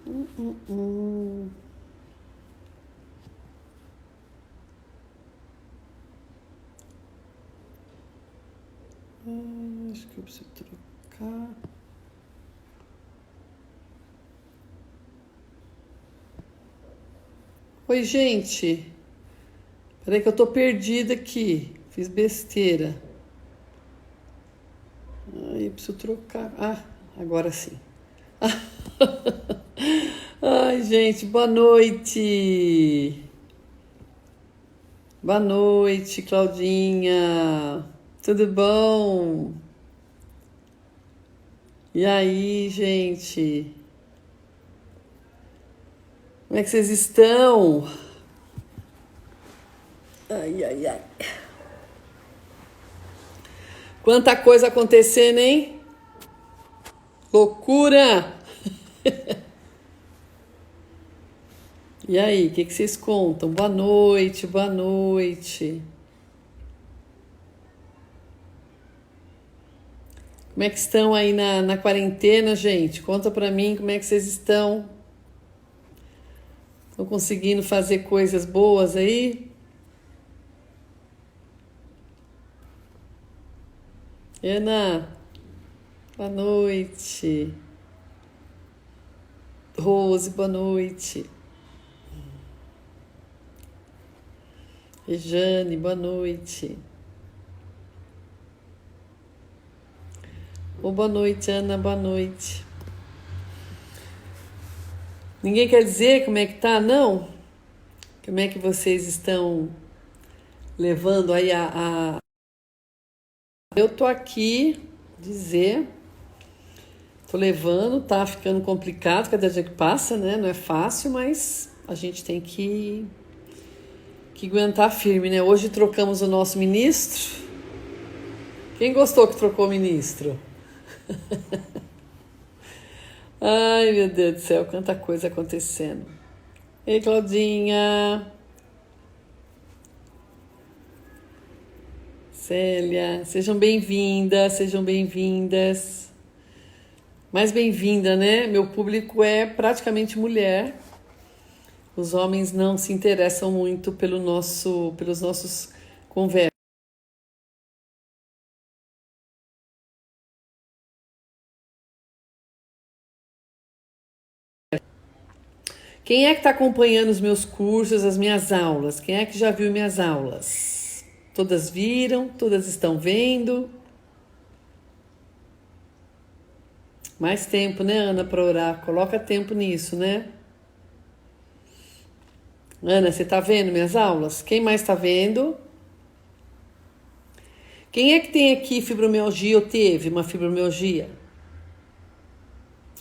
Hum. Acho que eu preciso trocar. Oi, gente. Peraí que eu tô perdida aqui. Fiz besteira. Ai, eu preciso trocar. Ah, agora sim. Ai, gente, boa noite. Boa noite, Claudinha. Tudo bom? E aí, gente? Como é que vocês estão? Ai, ai, ai. Quanta coisa acontecendo, hein? Loucura! E aí, o que vocês contam? Boa noite, boa noite. Como é que estão aí na quarentena, gente? Conta pra mim como é que vocês estão. Estão conseguindo fazer coisas boas aí? Ana, boa noite. Rose, boa noite. Rejane, boa noite. Boa noite, Ana, boa noite. Ninguém quer dizer como é que tá, não? Como é que vocês estão levando aí Eu tô aqui dizer, tô levando, tá ficando complicado cada dia que passa, né? Não é fácil, mas a gente tem que aguentar firme, né? Hoje trocamos o nosso ministro. Quem gostou que trocou o ministro? Ai, meu Deus do céu, quanta coisa acontecendo. Ei, Claudinha, Célia, sejam bem-vindas, sejam bem-vindas. Mais bem-vinda, né? Meu público é praticamente mulher. Os homens não se interessam muito pelos nossos conversas. Quem é que está acompanhando os meus cursos, as minhas aulas? Quem é que já viu minhas aulas? Todas viram? Todas estão vendo? Mais tempo, né, Ana, para orar? Coloca tempo nisso, né? Ana, você está vendo minhas aulas? Quem mais está vendo? Quem é que tem aqui fibromialgia ou teve uma fibromialgia?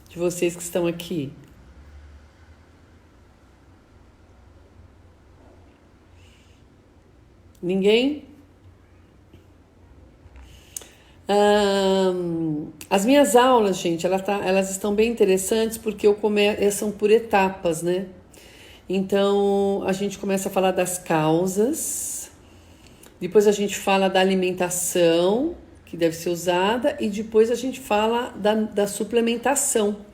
De vocês que estão aqui. Ninguém? As minhas aulas, gente, elas estão bem interessantes porque são por etapas, né? Então, a gente começa a falar das causas, depois a gente fala da alimentação, que deve ser usada, e depois a gente fala da suplementação.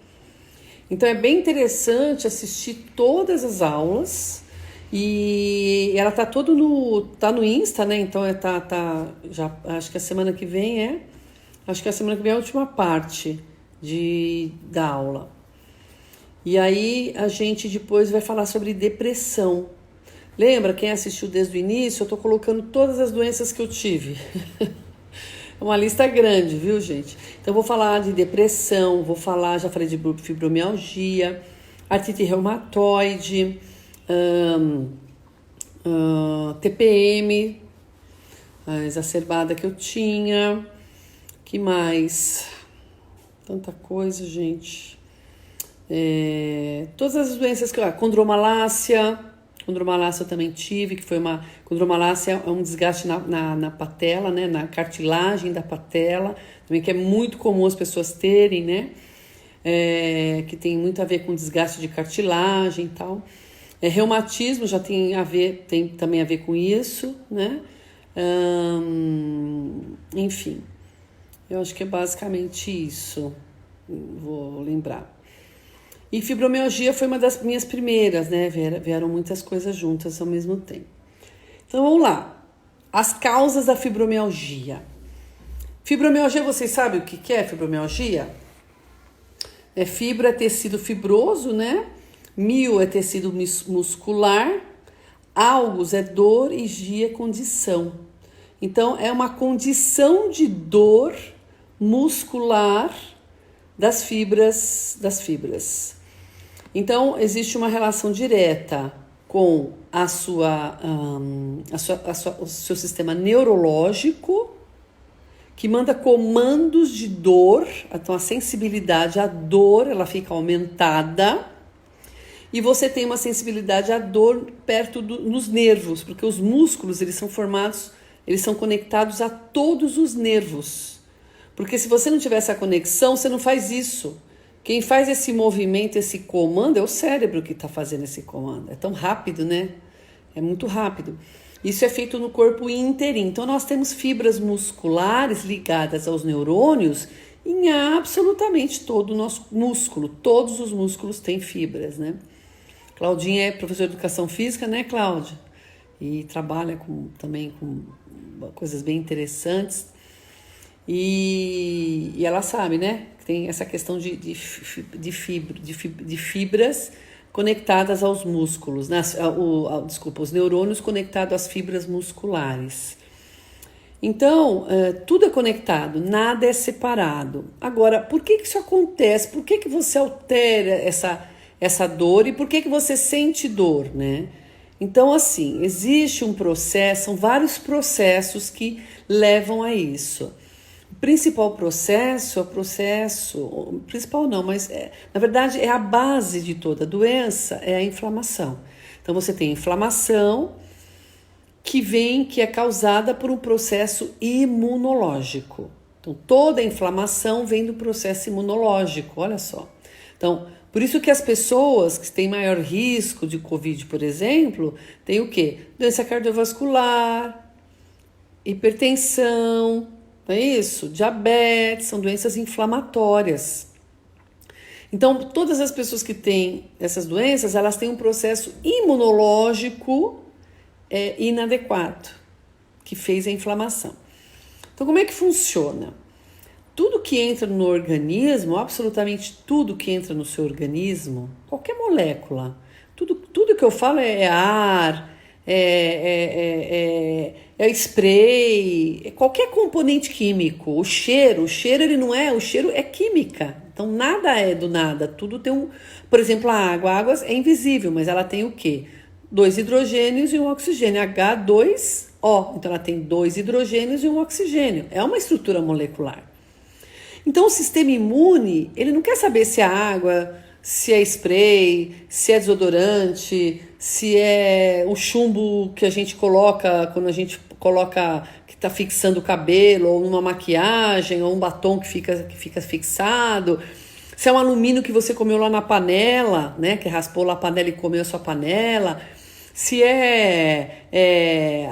Então, é bem interessante assistir todas as aulas, e ela tá no Insta, né? Então, já, acho que a semana que vem acho que a semana que vem é a última parte da aula. E aí a gente depois vai falar sobre depressão. Lembra, quem assistiu desde o início, eu tô colocando todas as doenças que eu tive. É uma lista grande, viu, gente? Então, eu vou falar de depressão, já falei de fibromialgia, artrite reumatoide, TPM, a exacerbada que eu tinha. Que mais? Tanta coisa, gente. Todas as doenças que... Condromalácia eu também tive, que foi uma... Condromalácia é um desgaste na patela, né? Na cartilagem da patela, também que é muito comum as pessoas terem, né? Que tem muito a ver com desgaste de cartilagem e tal. Reumatismo já tem também a ver com isso, né? Enfim, eu acho que é basicamente isso. Vou lembrar. E fibromialgia foi uma das minhas primeiras, né? Vieram muitas coisas juntas ao mesmo tempo. Então vamos lá. As causas da fibromialgia. Fibromialgia, vocês sabem o que é fibromialgia? Fibra é tecido fibroso, né? Mio é tecido muscular. Algos é dor e gia é condição. Então, é uma condição de dor muscular das fibras. Então, existe uma relação direta com o seu sistema neurológico, que manda comandos de dor. Então, a sensibilidade à dor, ela fica aumentada. E você tem uma sensibilidade à dor nos nervos, porque os músculos, eles são conectados a todos os nervos. Porque se você não tiver essa conexão, você não faz isso. Quem faz esse movimento, esse comando, é o cérebro que está fazendo esse comando. É tão rápido, né? É muito rápido. Isso é feito no corpo inteirinho. Então, nós temos fibras musculares ligadas aos neurônios em absolutamente todo o nosso músculo. Todos os músculos têm fibras, né? Claudinha é professora de educação física, né, Cláudia? E trabalha também com coisas bem interessantes. E ela sabe, né? Que tem essa questão de fibras conectadas aos músculos, né? Os neurônios conectados às fibras musculares. Então, tudo é conectado, nada é separado. Agora, por que isso acontece? Por que você altera essa dor e por que você sente dor, né? Então, assim, existe um processo, são vários processos que levam a isso. O principal processo, principal não, mas na verdade é a base de toda doença, é a inflamação. Então, você tem inflamação que é causada por um processo imunológico. Então, toda inflamação vem do processo imunológico, olha só. Então, por isso que as pessoas que têm maior risco de Covid, por exemplo, têm o quê? Doença cardiovascular, hipertensão, não é isso? Diabetes, são doenças inflamatórias. Então, todas as pessoas que têm essas doenças, elas têm um processo imunológico inadequado, que fez a inflamação. Então, como é que funciona? Tudo que entra no organismo, absolutamente tudo que entra no seu organismo, qualquer molécula, tudo que eu falo é ar, é spray, qualquer componente químico. O cheiro ele não é, o cheiro é química. Então nada é do nada, tudo tem por exemplo, a água é invisível, mas ela tem o quê? 2 hidrogênios e um oxigênio, H2O. Então ela tem 2 hidrogênios e um oxigênio. É uma estrutura molecular. Então o sistema imune, ele não quer saber se é água, se é spray, se é desodorante, se é o chumbo que a gente coloca quando a gente coloca, que está fixando o cabelo, ou numa maquiagem, ou um batom que fica fixado, se é um alumínio que você comeu lá na panela, né, que raspou lá a panela e comeu a sua panela, se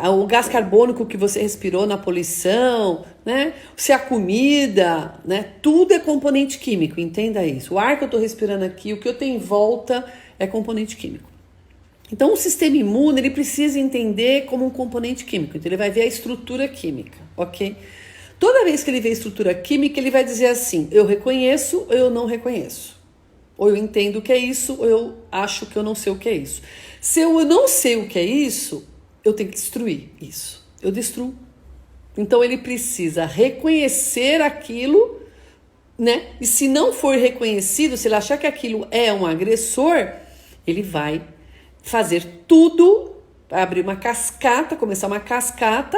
o gás carbônico que você respirou na poluição, né? Se a comida, né? Tudo é componente químico, entenda isso. O ar que eu estou respirando aqui, o que eu tenho em volta é componente químico. Então, o sistema imune, ele precisa entender como um componente químico. Então, ele vai ver a estrutura química, ok? Toda vez que ele vê a estrutura química, ele vai dizer assim, eu reconheço ou eu não reconheço. Ou eu entendo o que é isso, ou eu acho que eu não sei o que é isso. Se eu não sei o que é isso, eu tenho que destruir isso. Eu destruo. Então ele precisa reconhecer aquilo, né? E se não for reconhecido, se ele achar que aquilo é um agressor, ele vai fazer tudo, vai abrir uma cascata, começar uma cascata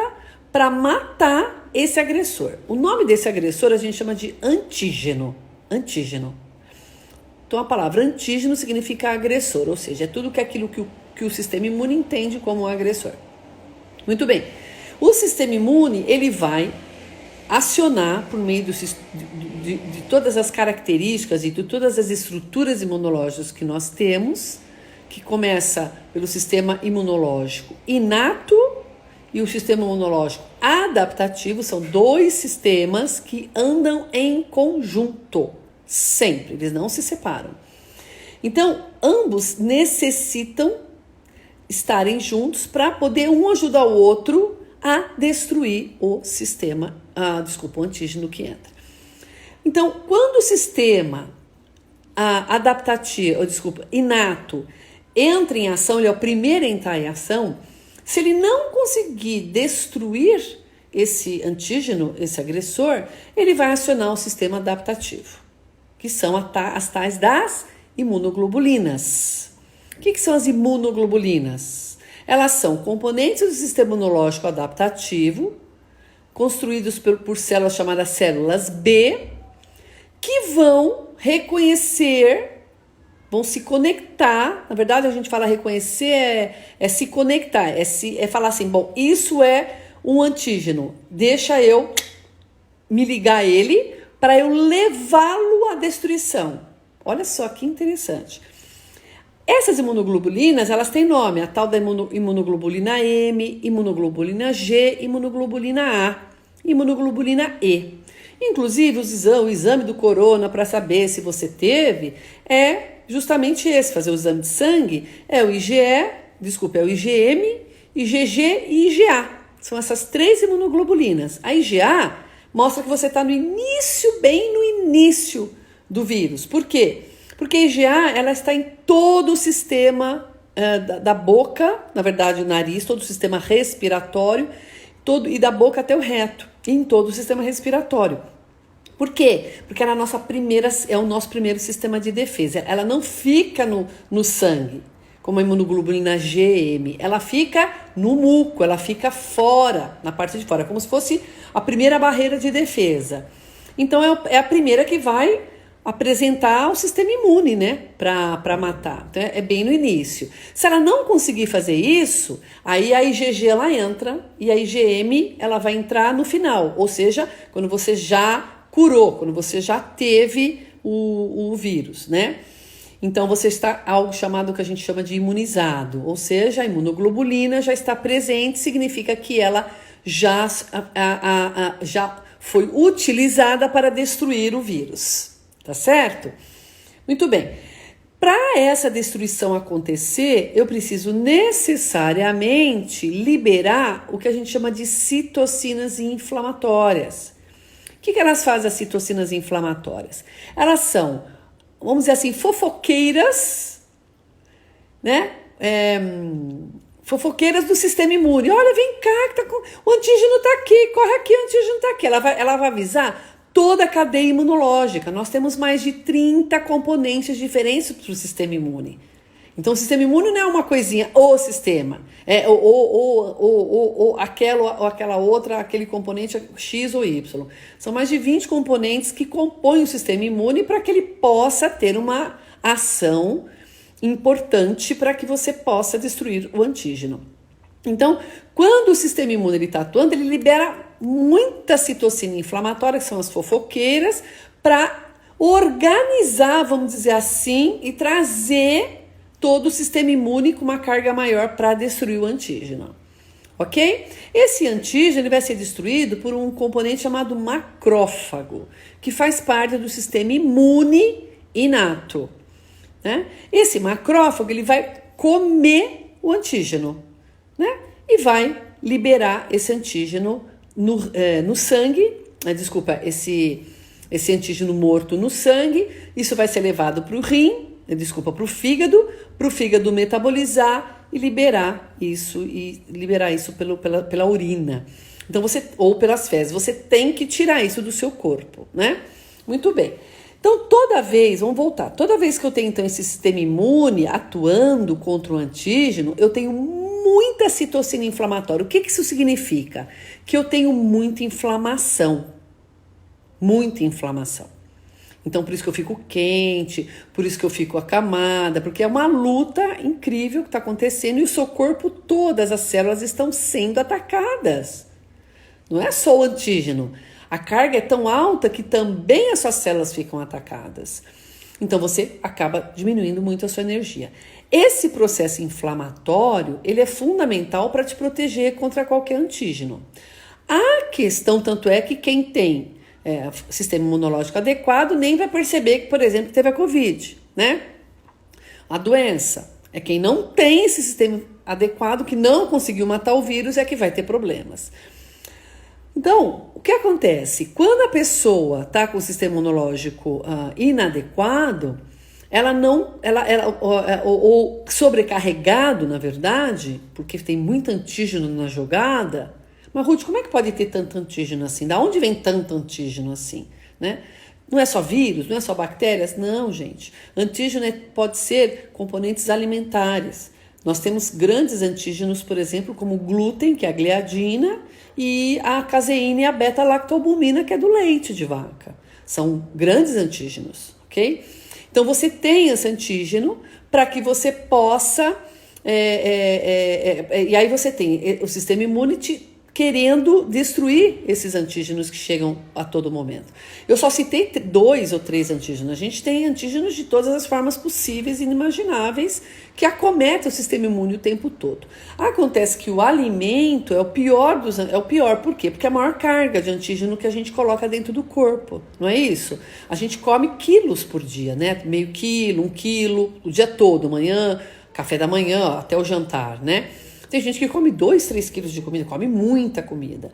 para matar esse agressor. O nome desse agressor a gente chama de antígeno. Antígeno. Então a palavra antígeno significa agressor, ou seja, é tudo aquilo que o sistema imune entende como um agressor. Muito bem. O sistema imune, ele vai acionar por meio de todas as características e de todas as estruturas imunológicas que nós temos, que começa pelo sistema imunológico inato e o sistema imunológico adaptativo, são 2 sistemas que andam em conjunto, sempre, eles não se separam. Então, ambos necessitam estarem juntos para poder um ajudar o outro a destruir o sistema, o antígeno que entra. Então, quando o sistema inato entra em ação, ele é o primeiro a entrar em ação, se ele não conseguir destruir esse antígeno, esse agressor, ele vai acionar o sistema adaptativo, que são as tais das imunoglobulinas. O que são as imunoglobulinas? Elas são componentes do sistema imunológico adaptativo, construídos por células chamadas células B, que vão reconhecer, vão se conectar. Na verdade, a gente fala reconhecer, é se conectar, é falar assim, bom, isso é um antígeno, deixa eu me ligar a ele para eu levá-lo à destruição. Olha só que interessante. Essas imunoglobulinas, elas têm nome, a tal da imunoglobulina M, imunoglobulina G, imunoglobulina A, imunoglobulina E. Inclusive, o exame do corona para saber se você teve é justamente esse, fazer o exame de sangue, é o IgM, IgG e IgA. São essas 3 imunoglobulinas. A IgA mostra que você está bem no início do vírus. Por quê? Porque a IgA ela está em todo o sistema da boca, na verdade o nariz, todo o sistema respiratório, e da boca até o reto, em todo o sistema respiratório. Por quê? Porque ela é o nosso primeiro sistema de defesa. Ela não fica no sangue, como a imunoglobulina GM. Ela fica no muco, ela fica fora, na parte de fora, como se fosse a primeira barreira de defesa. Então é a primeira que vai apresentar o sistema imune, né, para matar. Então é bem no início. Se ela não conseguir fazer isso, aí a IgG ela entra e a IgM ela vai entrar no final, ou seja, quando você já curou, quando você já teve o vírus, né? Então você está algo chamado que a gente chama de imunizado, ou seja, a imunoglobulina já está presente, significa que ela já foi utilizada para destruir o vírus. Tá certo? Muito bem. Para essa destruição acontecer, eu preciso necessariamente liberar o que a gente chama de citocinas inflamatórias. O que elas fazem, as citocinas inflamatórias? Elas são, vamos dizer assim, fofoqueiras, né? Fofoqueiras do sistema imune. Olha, vem cá, o antígeno está aqui, corre aqui, o antígeno está aqui. Ela vai avisar toda a cadeia imunológica. Nós temos mais de 30 componentes diferentes para o sistema imune. Então, o sistema imune não é uma coisinha, o sistema. Aquela outra, aquele componente X ou Y. São mais de 20 componentes que compõem o sistema imune para que ele possa ter uma ação importante para que você possa destruir o antígeno. Então, quando o sistema imune está atuando, ele libera muita citocina inflamatória, que são as fofoqueiras, para organizar, vamos dizer assim, e trazer todo o sistema imune com uma carga maior para destruir o antígeno. Ok? Esse antígeno ele vai ser destruído por um componente chamado macrófago, que faz parte do sistema imune inato. Né? Esse macrófago ele vai comer o antígeno, né? E vai liberar esse antígeno no sangue, esse antígeno morto no sangue. Isso vai ser levado para o rim, para o fígado metabolizar e liberar isso pela urina. Então ou pelas fezes, você tem que tirar isso do seu corpo, né? Muito bem. Então, toda vez que eu tenho então esse sistema imune atuando contra o antígeno, eu tenho muita citocina inflamatória. O que isso significa? Que eu tenho muita inflamação. Muita inflamação. Então, por isso que eu fico quente, por isso que eu fico acamada, porque é uma luta incrível que está acontecendo e o seu corpo, todas as células estão sendo atacadas. Não é só o antígeno. A carga é tão alta que também as suas células ficam atacadas. Então, você acaba diminuindo muito a sua energia. Esse processo inflamatório, ele é fundamental para te proteger contra qualquer antígeno. A questão, tanto é que quem tem sistema imunológico adequado nem vai perceber que, por exemplo, teve a Covid, né? A doença é quem não tem esse sistema adequado, que não conseguiu matar o vírus, é que vai ter problemas. Então, o que acontece? Quando a pessoa está com o sistema imunológico inadequado, ou sobrecarregado, na verdade, porque tem muito antígeno na jogada. Mas, Ruth, como é que pode ter tanto antígeno assim? Da onde vem tanto antígeno assim, né? Não é só vírus, não é só bactérias? Não, gente. Antígeno pode ser componentes alimentares. Nós temos grandes antígenos, por exemplo, como o glúten, que é a gliadina, e a caseína e a beta-lactalbumina, que é do leite de vaca. São grandes antígenos, ok? Então, você tem esse antígeno para que você possa... e aí você tem o sistema imune querendo destruir esses antígenos que chegam a todo momento. Eu só citei 2 ou 3 antígenos. A gente tem antígenos de todas as formas possíveis e inimagináveis que acometem o sistema imune o tempo todo. Acontece que o alimento é o pior por quê? Porque é a maior carga de antígeno que a gente coloca dentro do corpo, não é isso? A gente come quilos por dia, né? Meio quilo, 1 quilo, o dia todo, manhã, café da manhã, até o jantar, né? Tem gente que come 2, 3 quilos de comida, come muita comida.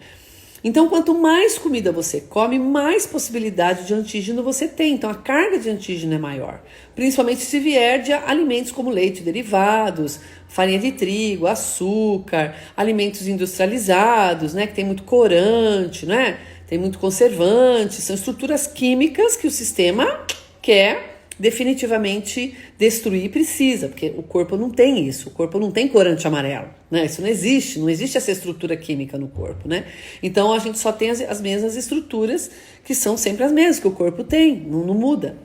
Então, quanto mais comida você come, mais possibilidade de antígeno você tem. Então, a carga de antígeno é maior. Principalmente se vier de alimentos como leite, derivados, farinha de trigo, açúcar, alimentos industrializados, né, que tem muito corante, né, tem muito conservante. São estruturas químicas que o sistema quer definitivamente destruir e precisa, porque o corpo não tem isso, o corpo não tem corante amarelo, né? Isso não existe essa estrutura química no corpo, né? Então a gente só tem as mesmas estruturas que são sempre as mesmas que o corpo tem, não muda.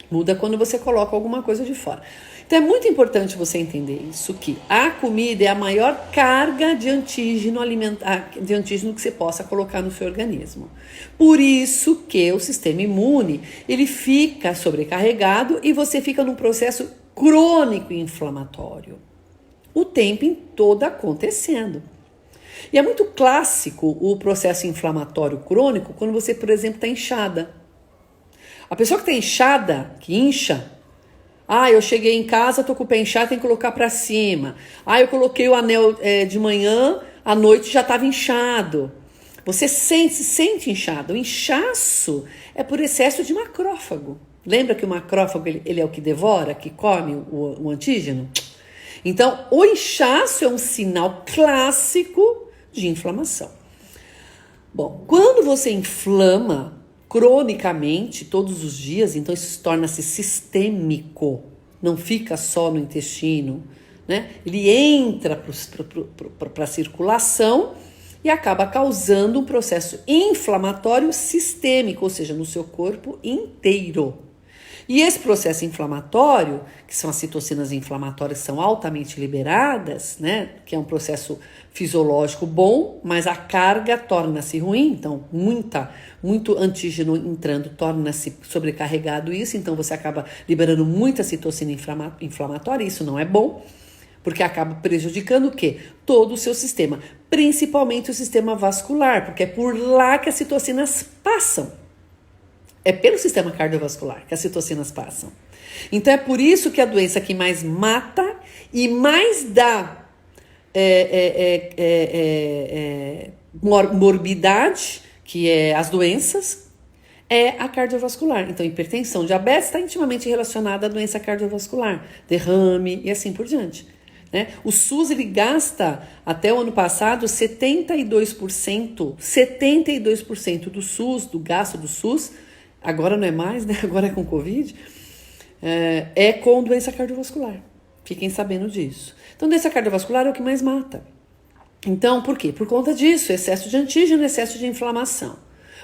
Muda quando você coloca alguma coisa de fora. Então é muito importante você entender isso, que a comida é a maior carga de antígeno alimentar, de antígeno que você possa colocar no seu organismo. Por isso que o sistema imune, ele fica sobrecarregado e você fica num processo crônico e inflamatório. O tempo todo acontecendo. E é muito clássico o processo inflamatório crônico quando você, por exemplo, está inchada. A pessoa que está inchada, que incha, eu cheguei em casa, tô com o pé inchado, tem que colocar para cima. Eu coloquei o anel de manhã, à noite já estava inchado. Você se sente inchado. O inchaço é por excesso de macrófago. Lembra que o macrófago ele é o que devora, que come o antígeno? Então, o inchaço é um sinal clássico de inflamação. Bom, quando você inflama cronicamente, todos os dias, então isso torna-se sistêmico, não fica só no intestino, né? Ele entra para a circulação e acaba causando um processo inflamatório sistêmico, ou seja, no seu corpo inteiro. E esse processo inflamatório, que são as citocinas inflamatórias que são altamente liberadas, né, que é um processo fisiológico bom, mas a carga torna-se ruim, então muito antígeno entrando torna-se sobrecarregado isso, então você acaba liberando muita citocina inflamatória, isso não é bom, porque acaba prejudicando o quê? Todo o seu sistema, principalmente o sistema vascular, porque é por lá que as citocinas passam. É pelo sistema cardiovascular que as citocinas passam. Então é por isso que a doença que mais mata e mais dá morbidade, que é as doenças, é a cardiovascular. Então hipertensão, diabetes está intimamente relacionada à doença cardiovascular, derrame e assim por diante. Né? O SUS ele gasta até o ano passado 72% do SUS, do gasto do SUS, agora não é mais, né? Agora é com Covid, é com doença cardiovascular. Fiquem sabendo disso. Então, doença cardiovascular é o que mais mata. Então, por quê? Por conta disso, excesso de antígeno, excesso de inflamação.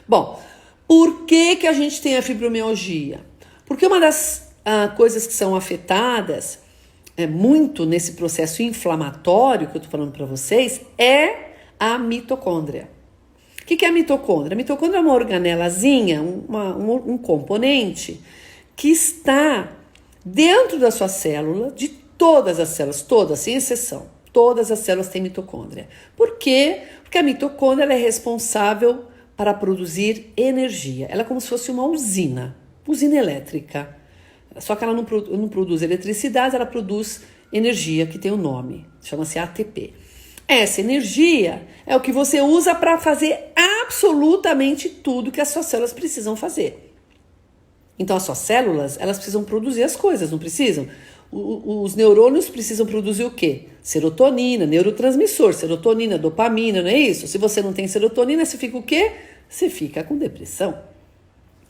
Bom, por que a gente tem a fibromialgia? Porque uma das coisas que são afetadas muito nesse processo inflamatório que eu estou falando para vocês é a mitocôndria. O que é a mitocôndria? A mitocôndria é uma organelazinha, um componente que está dentro da sua célula, de todas as células, todas, sem exceção. Todas as células têm mitocôndria. Por quê? Porque a mitocôndria ela é responsável para produzir energia. Ela é como se fosse uma usina elétrica. Só que ela não produz eletricidade, ela produz energia, que tem um nome, chama-se ATP. Essa energia é o que você usa para fazer absolutamente tudo que as suas células precisam fazer. Então as suas células, elas precisam produzir as coisas, não precisam? Os neurônios precisam produzir o quê? Serotonina, neurotransmissor, serotonina, dopamina, não é isso? Se você não tem serotonina, você fica o quê? Você fica com depressão.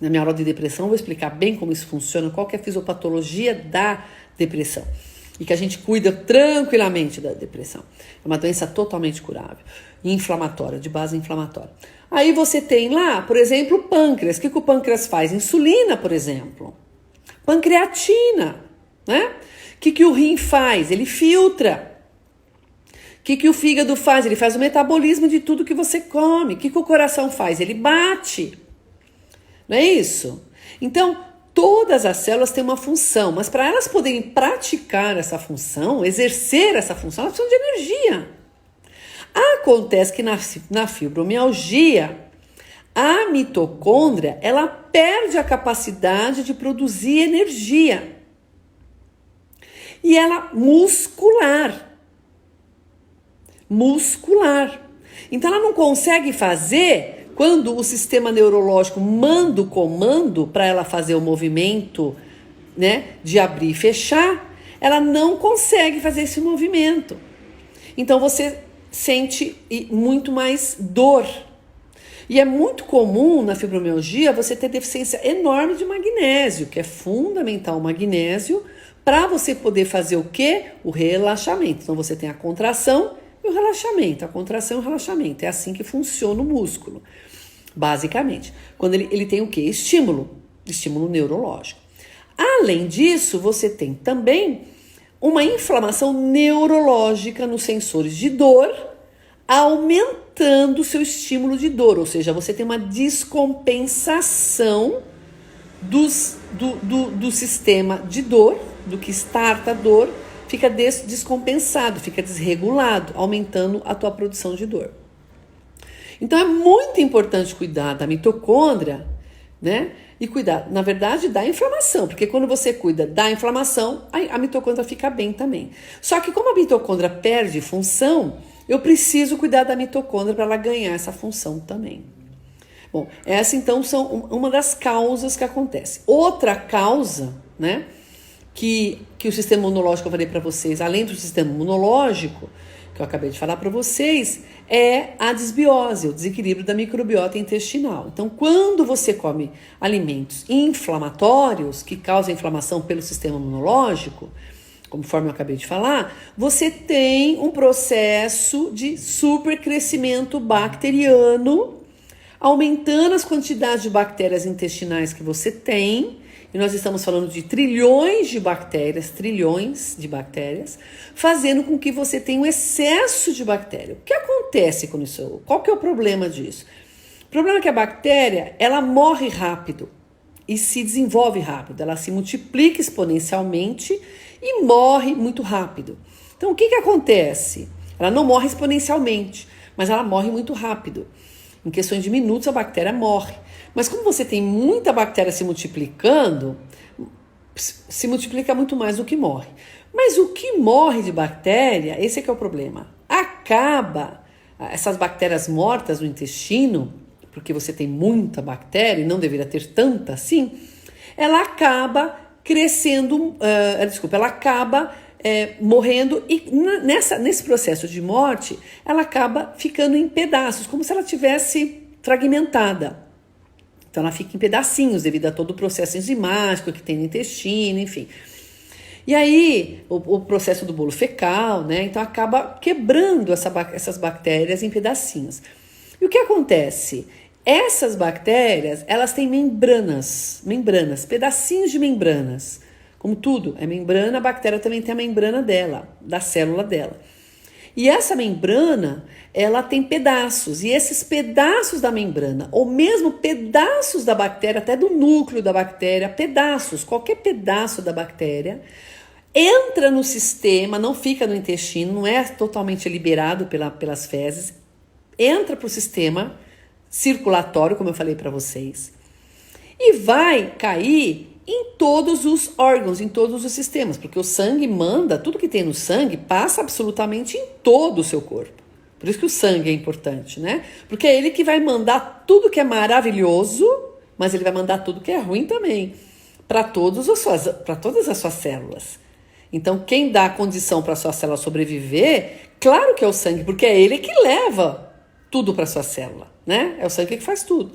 Na minha aula de depressão, eu vou explicar bem como isso funciona, qual que é a fisiopatologia da depressão. E que a gente cuida tranquilamente da depressão. É uma doença totalmente curável, inflamatória, de base inflamatória. Aí você tem lá, por exemplo, o pâncreas. O que o pâncreas faz? Insulina, por exemplo. Pancreatina, né? O que o rim faz? Ele filtra. O que o fígado faz? Ele faz o metabolismo de tudo que você come. O que o coração faz? Ele bate. Não é isso? Então, todas as células têm uma função, mas para elas poderem praticar essa função, exercer essa função, elas precisam de energia. Acontece que na fibromialgia, a mitocôndria, ela perde a capacidade de produzir energia. E ela muscular. Então ela não consegue fazer quando o sistema neurológico manda o comando para ela fazer o movimento, né, de abrir e fechar, ela não consegue fazer esse movimento. Então você sente muito mais dor. E é muito comum na fibromialgia você ter deficiência enorme de magnésio, que é fundamental o magnésio para você poder fazer o quê? O relaxamento. Então você tem a contração e o relaxamento. A contração e o relaxamento. É assim que funciona o músculo, basicamente. Quando ele tem o quê? Estímulo neurológico. Além disso, você tem também uma inflamação neurológica nos sensores de dor, aumentando o seu estímulo de dor. Ou seja, você tem uma descompensação do sistema de dor, do que starta a dor, fica descompensado, fica desregulado, aumentando a tua produção de dor. Então é muito importante cuidar da mitocôndria, né? E cuidar, na verdade, da inflamação, porque quando você cuida da inflamação, a mitocôndria fica bem também. Só que como a mitocôndria perde função, eu preciso cuidar da mitocôndria para ela ganhar essa função também. Bom, essa então são uma das causas que acontece. Outra causa, né, que o sistema imunológico, eu falei para vocês, além do sistema imunológico, que eu acabei de falar para vocês, é a desbiose, o desequilíbrio da microbiota intestinal. Então, quando você come alimentos inflamatórios, que causam inflamação pelo sistema imunológico, conforme eu acabei de falar, você tem um processo de supercrescimento bacteriano, aumentando as quantidades de bactérias intestinais que você tem. E nós estamos falando de trilhões de bactérias, fazendo com que você tenha um excesso de bactéria. O que acontece com isso? Qual que é o problema disso? O problema é que a bactéria, ela morre rápido e se desenvolve rápido. Ela se multiplica exponencialmente e morre muito rápido. Então, o que acontece? Ela não morre exponencialmente, mas ela morre muito rápido. Em questões de minutos, a bactéria morre. Mas como você tem muita bactéria se multiplicando, se multiplica muito mais do que morre. Mas o que morre de bactéria, esse é que é o problema. Essas bactérias mortas no intestino, porque você tem muita bactéria e não deveria ter tanta assim, ela acaba crescendo, ela acaba morrendo e nesse processo de morte, ela acaba ficando em pedaços, como se ela tivesse fragmentada. Então ela fica em pedacinhos devido a todo o processo enzimático que tem no intestino, enfim. E aí o processo do bolo fecal, né? Então acaba quebrando essas bactérias em pedacinhos. E o que acontece? Essas bactérias, elas têm membranas, pedacinhos de membranas. Como tudo é membrana, a bactéria também tem a membrana dela, da célula dela. E essa membrana, ela tem pedaços, e esses pedaços da membrana, ou mesmo pedaços da bactéria, até do núcleo da bactéria, qualquer pedaço da bactéria, entra no sistema, não fica no intestino, não é totalmente liberado pelas fezes, entra para o sistema circulatório, como eu falei para vocês, e vai cair em todos os órgãos, em todos os sistemas, porque o sangue manda, tudo que tem no sangue passa absolutamente em todo o seu corpo. Por isso que o sangue é importante, né? Porque é ele que vai mandar tudo que é maravilhoso, mas ele vai mandar tudo que é ruim também, para todas as suas células. Então, quem dá a condição para a sua célula sobreviver, claro que é o sangue, porque é ele que leva tudo para a sua célula, né? É o sangue que faz tudo.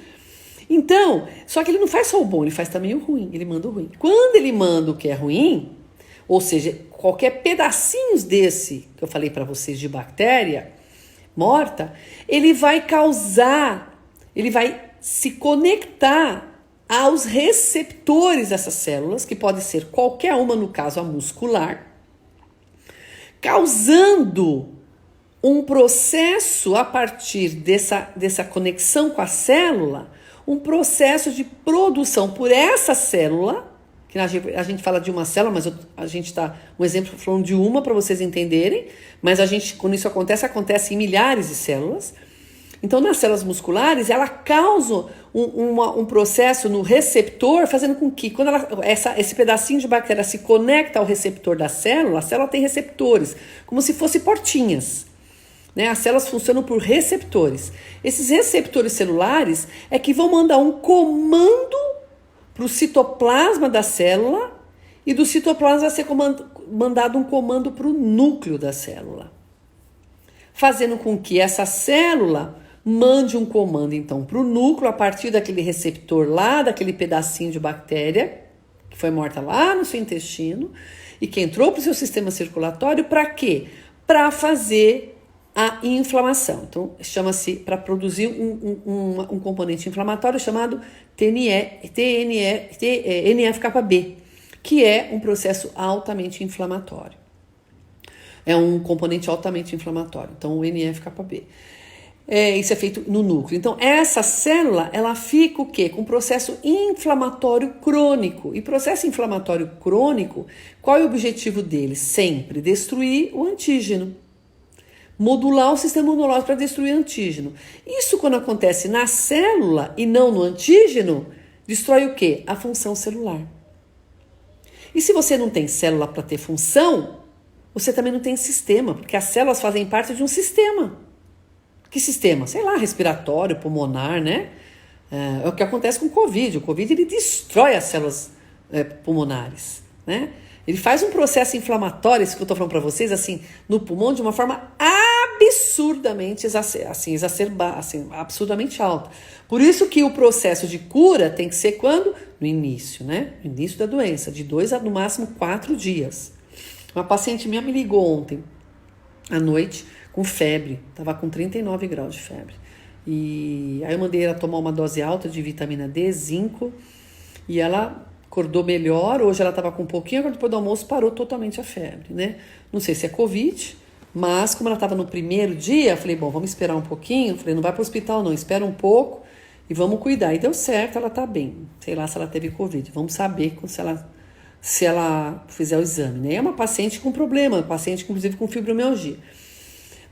Então, só que ele não faz só o bom, ele faz também o ruim, ele manda o ruim. Quando ele manda o que é ruim, ou seja, qualquer pedacinhos desse que eu falei para vocês de bactéria morta, ele vai se conectar aos receptores dessas células, que pode ser qualquer uma, no caso a muscular, causando um processo a partir dessa conexão com a célula, um processo de produção por essa célula, que a gente fala de uma célula, mas a gente está, um exemplo, falando de uma para vocês entenderem, mas quando isso acontece em milhares de células. Então, nas células musculares, ela causa um processo no receptor, fazendo com que, quando esse pedacinho de bactéria se conecta ao receptor da célula, a célula tem receptores, como se fossem portinhas. Né? As células funcionam por receptores. Esses receptores celulares é que vão mandar um comando para o citoplasma da célula, e do citoplasma vai ser mandado um comando para o núcleo da célula, fazendo com que essa célula mande um comando, então, para o núcleo, a partir daquele receptor lá, daquele pedacinho de bactéria, que foi morta lá no seu intestino, e que entrou para o seu sistema circulatório, para quê? Para fazer a inflamação. Então, chama-se, para produzir um componente inflamatório chamado NF-κB, que é um processo altamente inflamatório. É um componente altamente inflamatório, então o NF-κB. Isso é feito no núcleo. Então, essa célula, ela fica o quê? Com processo inflamatório crônico. E processo inflamatório crônico, qual é o objetivo dele? Sempre destruir o antígeno. Modular o sistema imunológico para destruir o antígeno. Isso, quando acontece na célula e não no antígeno, destrói o quê? A função celular. E se você não tem célula para ter função, você também não tem sistema, porque as células fazem parte de um sistema. Que sistema? Sei lá, respiratório, pulmonar, né? É o que acontece com o Covid. O Covid, ele destrói as células pulmonares, né? Ele faz um processo inflamatório, isso que eu estou falando para vocês, assim, no pulmão, de uma forma absurdamente absurdamente alta. Por isso que o processo de cura tem que ser quando? No início, né? No início da doença, de 2 a no máximo 4 dias. Uma paciente minha me ligou ontem à noite com febre, estava com 39 graus de febre. E aí eu mandei ela tomar uma dose alta de vitamina D, zinco, e ela acordou melhor. Hoje ela estava com um pouquinho, agora depois do almoço parou totalmente a febre, né? Não sei se é Covid, mas como ela estava no primeiro dia, eu falei, bom, vamos esperar um pouquinho. Eu falei, não vai para o hospital não, espera um pouco e vamos cuidar. E deu certo, ela está bem. Sei lá se ela teve Covid, vamos saber se ela fizer o exame, né? É uma paciente com problema, paciente inclusive com fibromialgia.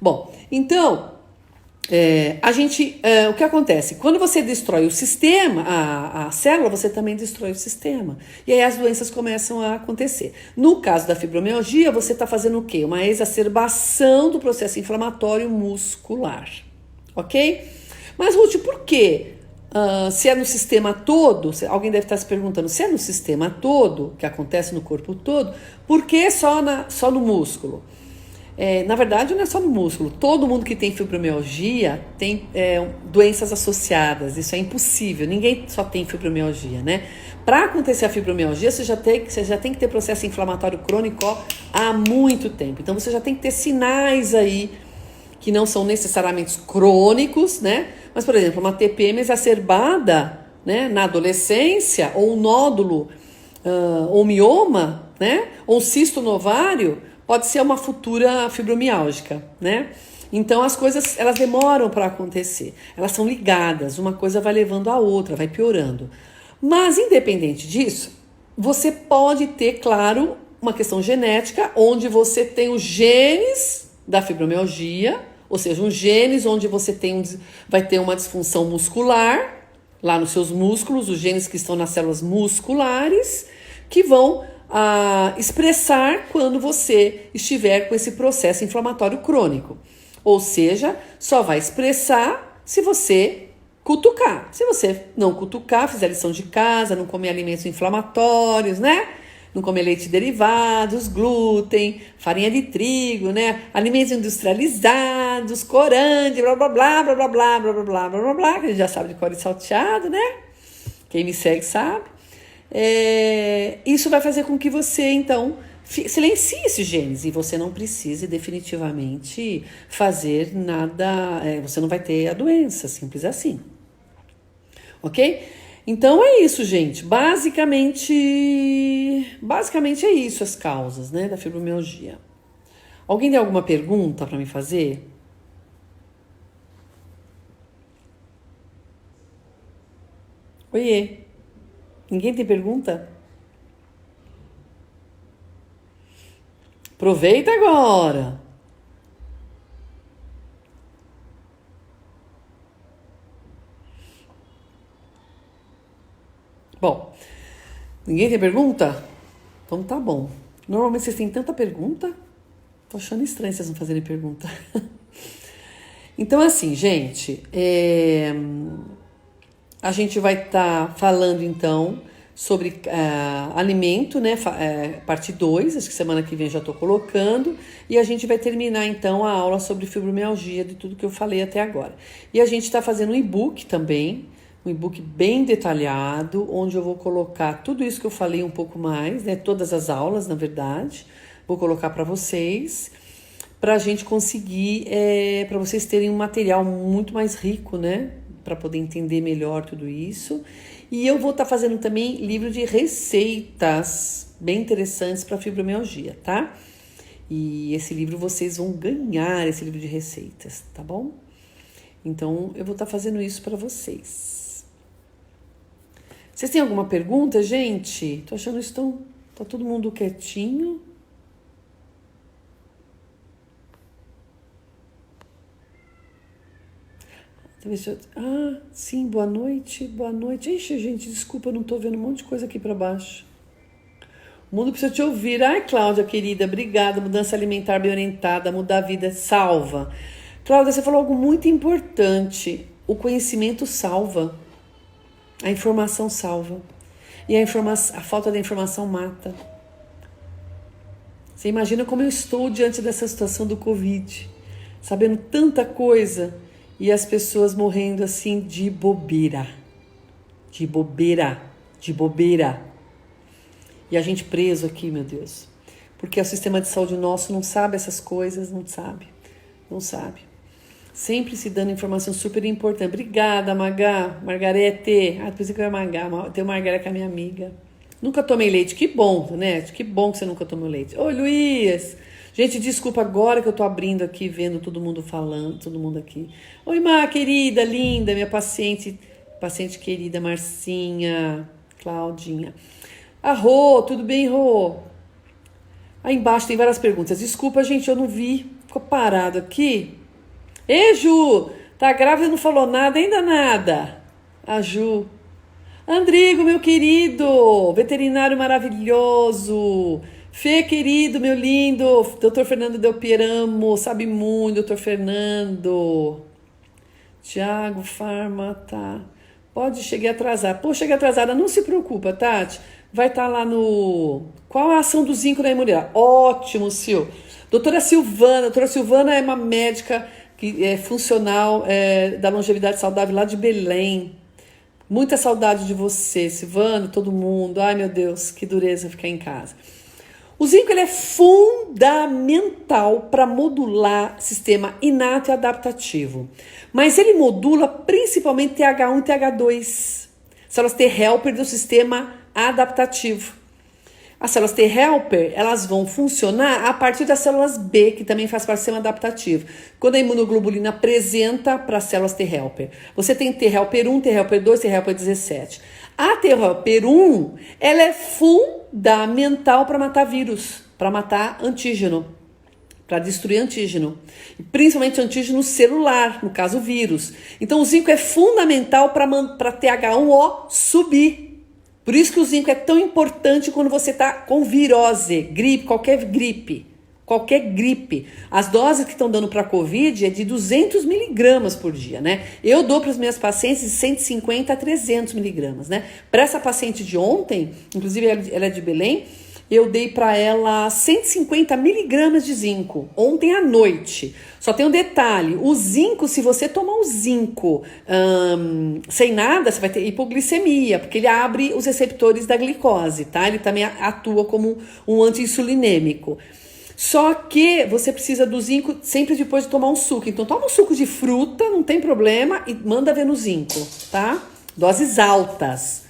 Bom, então, o que acontece? Quando você destrói o sistema, a célula, você também destrói o sistema. E aí as doenças começam a acontecer. No caso da fibromialgia, você está fazendo o quê? Uma exacerbação do processo inflamatório muscular. Ok? Mas, Ruth, por quê? Se é no sistema todo, alguém deve estar se perguntando, se é no sistema todo, que acontece no corpo todo, por que só no músculo? Na verdade, não é só no músculo. Todo mundo que tem fibromialgia tem doenças associadas. Isso é impossível. Ninguém só tem fibromialgia, né? Para acontecer a fibromialgia, você já tem que ter processo inflamatório crônico há muito tempo. Então, você já tem que ter sinais aí que não são necessariamente crônicos, né? Mas, por exemplo, uma TPM exacerbada, né, na adolescência, ou um nódulo, ou mioma, né? Ou um cisto no ovário, pode ser uma futura fibromialgica, né? Então as coisas, elas demoram para acontecer. Elas são ligadas, uma coisa vai levando a outra, vai piorando. Mas independente disso, você pode ter, claro, uma questão genética, onde você tem os genes da fibromialgia, ou seja, um genes onde você vai ter uma disfunção muscular, lá nos seus músculos, os genes que estão nas células musculares, que vão expressar quando você estiver com esse processo inflamatório crônico. Ou seja, só vai expressar se você cutucar. Se você não cutucar, fizer lição de casa, não comer alimentos inflamatórios, né? Não comer leite derivados, glúten, farinha de trigo, né? Alimentos industrializados, corante, blá blá blá blá blá blá blá blá blá blá blá, que a gente já sabe de cor e salteado, né? Quem me segue sabe. Isso vai fazer com que você, então, silencie esses genes e você não precise definitivamente fazer nada, você não vai ter a doença, simples assim. Ok? Então é isso, gente. Basicamente é isso as causas, né, da fibromialgia. Alguém tem alguma pergunta para me fazer? Oiê. Ninguém tem pergunta? Aproveita agora. Bom, ninguém tem pergunta? Então tá bom. Normalmente vocês têm tanta pergunta. Tô achando estranho vocês não fazerem pergunta. Então assim, gente, a gente vai estar falando então sobre alimento, né? Parte 2, acho que semana que vem eu já estou colocando. E a gente vai terminar então a aula sobre fibromialgia, de tudo que eu falei até agora. E a gente está fazendo um e-book também, um e-book bem detalhado, onde eu vou colocar tudo isso que eu falei um pouco mais, né? Todas as aulas, na verdade, vou colocar para vocês, para a gente conseguir, para vocês terem um material muito mais rico, né? Para poder entender melhor tudo isso. E eu vou estar fazendo também livro de receitas bem interessantes para fibromialgia, tá? E esse livro vocês vão ganhar, esse livro de receitas, tá bom? Então, eu vou estar fazendo isso para vocês. Vocês têm alguma pergunta, gente? Tô achando isso tão... Tá todo mundo quietinho. Sim, boa noite, boa noite. Ixi, gente, desculpa, eu não tô vendo um monte de coisa aqui para baixo. O mundo precisa te ouvir. Ai, Cláudia, querida, obrigada. Mudança alimentar bem orientada, mudar a vida, salva. Cláudia, você falou algo muito importante. O conhecimento salva. A informação salva. E a falta da informação mata. Você imagina como eu estou diante dessa situação do Covid, sabendo tanta coisa e as pessoas morrendo assim de bobeira. De bobeira. De bobeira. E a gente preso aqui, meu Deus. Porque o sistema de saúde nosso não sabe essas coisas, não sabe. Não sabe. Sempre se dando informação super importante. Obrigada, Margarete. Pensei que eu ia Magá. Tem o Margarete que é minha amiga. Nunca tomei leite. Que bom, né? Que bom que você nunca tomou leite. Oi, Luiz. Gente, desculpa agora que eu tô abrindo aqui, vendo todo mundo falando, todo mundo aqui. Oi, Má, querida, linda, minha paciente querida, Marcinha, Claudinha. Rô, tudo bem, Rô? Aí embaixo tem várias perguntas. Desculpa, gente, eu não vi. Ficou parado aqui. Ei, Ju, tá grávida e não falou nada, ainda nada. A Ju. Andrigo, meu querido, veterinário maravilhoso. Fê, querido, meu lindo, Dr. Fernando Del Pieramo, sabe muito, Dr. Fernando. Tiago, Farma, tá. Pode chegar atrasada. Pô, cheguei atrasada, não se preocupa, Tati. Vai estar lá no... Qual a ação do zinco na imunidade? Ótimo, Sil. Doutora Silvana é uma médica que é funcional da longevidade saudável lá de Belém. Muita saudade de você, Silvana, todo mundo. Ai, meu Deus, que dureza ficar em casa. O zinco ele é fundamental para modular sistema inato e adaptativo. Mas ele modula principalmente TH1 e TH2. Células T helper do sistema adaptativo. As células T helper, elas vão funcionar a partir das células B, que também faz parte do sistema adaptativo. Quando a imunoglobulina apresenta para as células T helper, você tem T helper 1, T helper 2, T helper 17. A T helper 1, ela é fundamental para matar vírus, para matar antígeno. para destruir antígeno, principalmente antígeno celular, no caso vírus. Então o zinco é fundamental para TH1O subir. Por isso que o zinco é tão importante quando você está com virose, gripe, qualquer gripe. As doses que estão dando para Covid é de 200 miligramas por dia, né? Eu dou para as minhas pacientes de 150 a 300 miligramas, né? Para essa paciente de ontem, inclusive ela é de Belém, eu dei para ela 150 miligramas de zinco, ontem à noite. Só tem um detalhe, o zinco, se você tomar o zinco sem nada, você vai ter hipoglicemia, porque ele abre os receptores da glicose, tá? Ele também atua como um anti-insulinêmico. Só que você precisa do zinco sempre depois de tomar um suco. Então toma um suco de fruta, não tem problema, e manda ver no zinco, tá? Doses altas.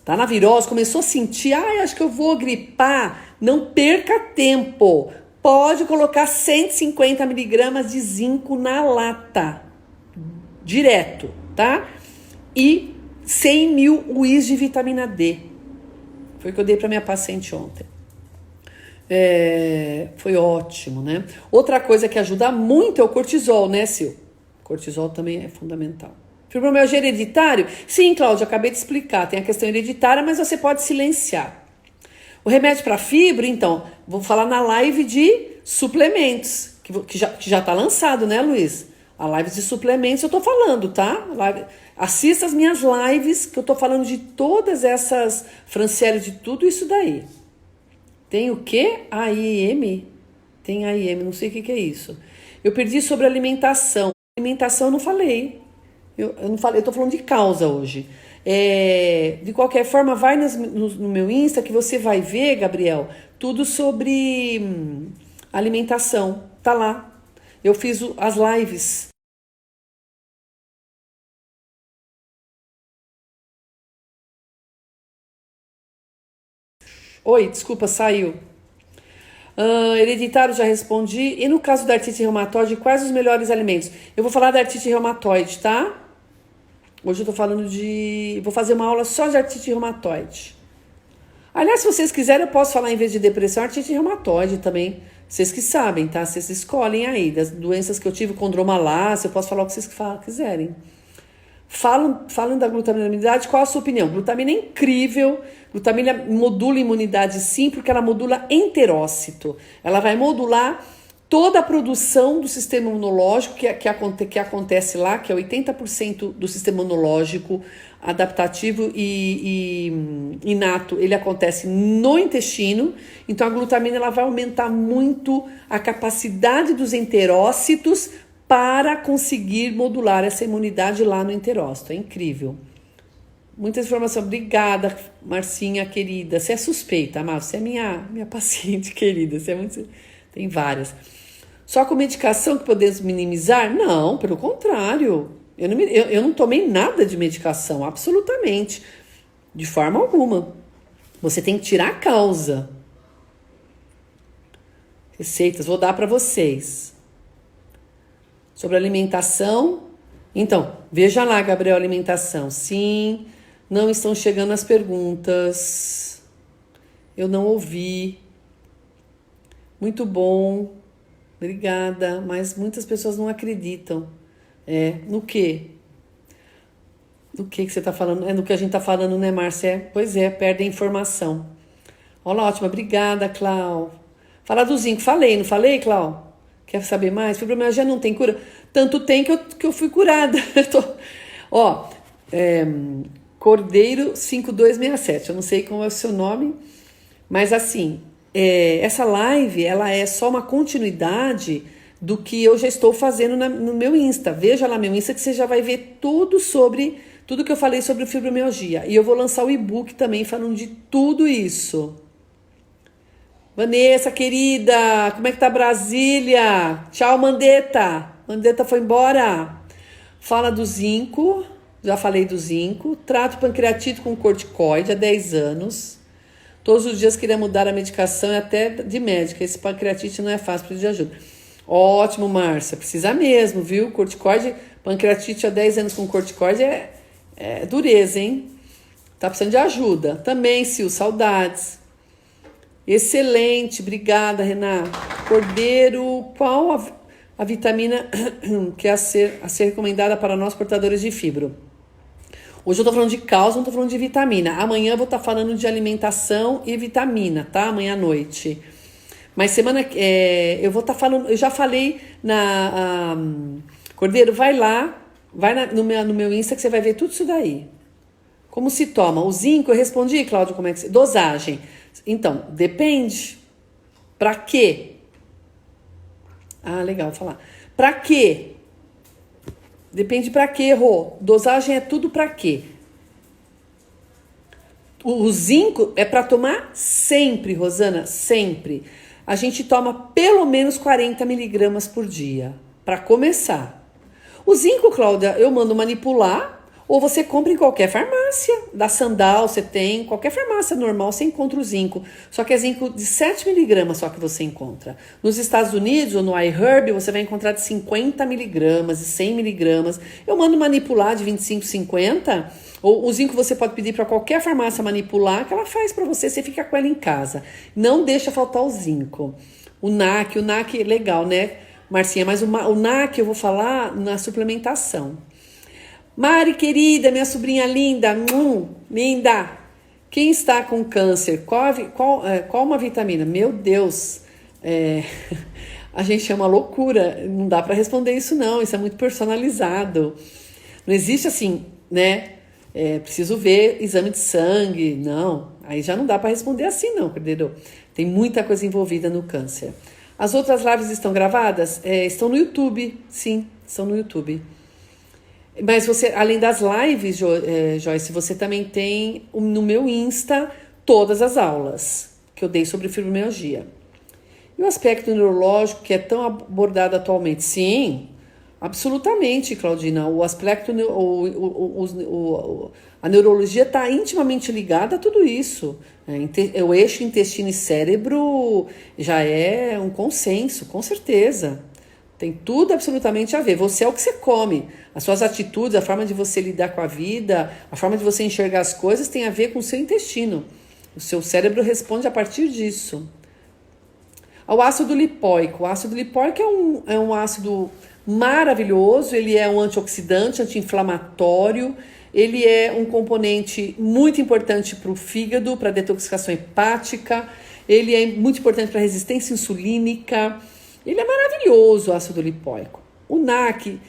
Tá na virose, começou a sentir, acho que eu vou gripar. Não perca tempo. Pode colocar 150 miligramas de zinco na lata. Direto, tá? E 100 mil UIs de vitamina D. Foi o que eu dei para minha paciente ontem. Foi ótimo, né? Outra coisa que ajuda muito é o cortisol, né, Sil? Cortisol também é fundamental. Fibromialgia hereditário? Sim, Cláudia, acabei de explicar. Tem a questão hereditária, mas você pode silenciar. O remédio para fibra, então, vou falar na live de suplementos, que já tá lançado, né, Luiz? A live de suplementos eu tô falando, tá? Assista as minhas lives, que eu tô falando de todas essas, Franciele, de tudo isso daí. Tem o quê? AIM? Tem AIM, não sei o que é isso. Eu perdi sobre alimentação. Alimentação eu não falei. Eu não falei, eu tô falando de causa hoje. De qualquer forma, vai no meu Insta que você vai ver, Gabriel, tudo sobre alimentação. Tá lá. Eu fiz as lives. Oi, desculpa, saiu. Hereditário, já respondi. E no caso da artrite reumatoide, quais os melhores alimentos? Eu vou falar da artrite reumatoide, tá? Hoje eu tô falando vou fazer uma aula só de artrite reumatoide. Aliás, se vocês quiserem, eu posso falar em vez de depressão, artrite reumatoide também. Vocês que sabem, tá? Vocês escolhem aí. Das doenças que eu tive, condromalácia, eu posso falar o que vocês quiserem. Falam da glutaminidade, qual a sua opinião? Glutamina é incrível, glutamina modula a imunidade sim, porque ela modula enterócito. Ela vai modular toda a produção do sistema imunológico que acontece lá, que é 80% do sistema imunológico adaptativo e inato, ele acontece no intestino. Então a glutamina ela vai aumentar muito a capacidade dos enterócitos para conseguir modular essa imunidade lá no enterócito. É incrível. Muita informação. Obrigada, Marcinha, querida. Você é suspeita, Márcia. Você é minha paciente querida. Você é muito... Tem várias. Só com medicação que podemos minimizar? Não, pelo contrário. Eu não tomei nada de medicação, absolutamente. De forma alguma. Você tem que tirar a causa. Receitas, vou dar para vocês. Sobre alimentação. Então, veja lá, Gabriel, alimentação. Sim, não estão chegando as perguntas. Eu não ouvi. Muito bom. Obrigada. Mas muitas pessoas não acreditam. No quê? Do que você está falando? No que a gente está falando, né, Márcia? Pois é, perde a informação. Olá, ótima. Obrigada, Clau. Falar do zinco. Falei, não falei, Clau? Quer saber mais? Fibromialgia não tem cura. Tanto tem que eu fui curada. Cordeiro 5267. Eu não sei como é o seu nome, mas assim, essa live ela é só uma continuidade do que eu já estou fazendo no meu Insta. Veja lá meu Insta que você já vai ver tudo que eu falei sobre fibromialgia. E eu vou lançar o e-book também falando de tudo isso. Vanessa, querida, como é que tá Brasília? Tchau, Mandetta. Mandetta foi embora. Fala do zinco, já falei do zinco. Trato pancreatite com corticoide há 10 anos. Todos os dias queria mudar a medicação e até de médica. Esse pancreatite não é fácil, precisa de ajuda. Ótimo, Márcia, precisa mesmo, viu? Corticoide, pancreatite há 10 anos com corticoide é dureza, hein? Tá precisando de ajuda. Também, Sil, saudades. Excelente, obrigada, Renata. Cordeiro, qual a vitamina que é a ser recomendada para nós portadores de fibro? Hoje eu tô falando de cálcio, não tô falando de vitamina. Amanhã eu vou estar falando de alimentação e vitamina, tá? Amanhã à noite. Mas eu vou estar falando, eu já falei Cordeiro, vai lá, no meu Insta que você vai ver tudo isso daí. Como se toma? O zinco, eu respondi, Cláudio, como é que se... Dosagem. Então, depende. Pra quê? Ah, legal falar. Pra quê? Depende pra quê, Rô. Dosagem é tudo pra quê? O zinco é pra tomar sempre, Rosana, sempre. A gente toma pelo menos 40 miligramas por dia, pra começar. O zinco, Cláudia, eu mando manipular, ou você compra em qualquer farmácia. Da Sandal você tem, qualquer farmácia normal você encontra o zinco. Só que é zinco de 7 miligramas só que você encontra. Nos Estados Unidos ou no iHerb você vai encontrar de 50 miligramas, de 100 miligramas. Eu mando manipular de 25, 50. Ou o zinco você pode pedir para qualquer farmácia manipular, que ela faz para você, você fica com ela em casa. Não deixa faltar o zinco. O NAC é legal, né, Marcinha? Mas o NAC eu vou falar na suplementação. Mari, querida, minha sobrinha linda, linda. Quem está com câncer? Qual uma vitamina? Meu Deus, a gente é uma loucura. Não dá para responder isso não, isso é muito personalizado. Não existe assim, né? Preciso ver exame de sangue, não. Aí já não dá para responder assim não, Cordeiro. Tem muita coisa envolvida no câncer. As outras lives estão gravadas? Estão no YouTube, sim, estão no YouTube. Mas você, além das lives, Joyce, você também tem no meu Insta todas as aulas que eu dei sobre fibromialgia. E o aspecto neurológico que é tão abordado atualmente? Sim, absolutamente, Claudina. O aspecto, a neurologia está intimamente ligada a tudo isso. O eixo intestino e cérebro já é um consenso, com certeza. Tem tudo absolutamente a ver. Você é o que você come. As suas atitudes, a forma de você lidar com a vida, a forma de você enxergar as coisas tem a ver com o seu intestino. O seu cérebro responde a partir disso. O ácido lipóico. O ácido lipóico é um ácido maravilhoso. Ele é um antioxidante, anti-inflamatório. Ele é um componente muito importante para o fígado, para a detoxificação hepática. Ele é muito importante para a resistência insulínica. Ele é maravilhoso, o ácido lipóico. O NAC